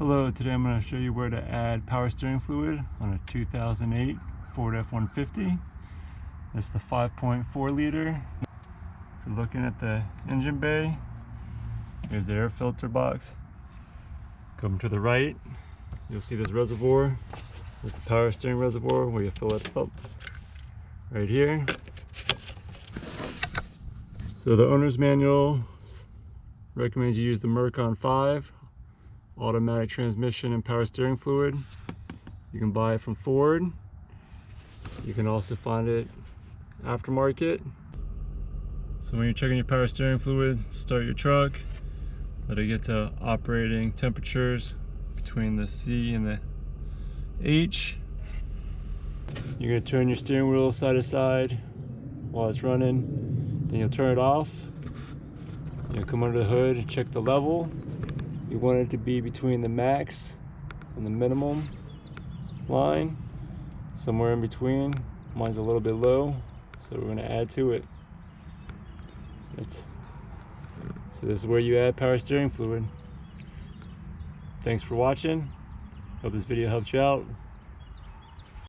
Hello, today I'm going to show you where to add power steering fluid on a 2008 Ford F150. This is the 5.4 liter. If you're looking at the engine bay, here's the air filter box. Come to the right, you'll see this reservoir. This is the power steering reservoir where you fill it up right here. So the owner's manual recommends you use the Mercon 5 automatic transmission and power steering fluid. You can buy it from Ford. You can also find it aftermarket. So when you're checking your power steering fluid, start your truck, let it get to operating temperatures between the C and the H. You're going to turn your steering wheel side to side while it's running. Then you'll turn it off. You'll come under the hood and check the level. You want it to be between the max and the minimum line, somewhere in between. Mine's a little bit low, so we're going to add to it. So this is where you add power steering fluid. Thanks for watching. Hope this video helped you out.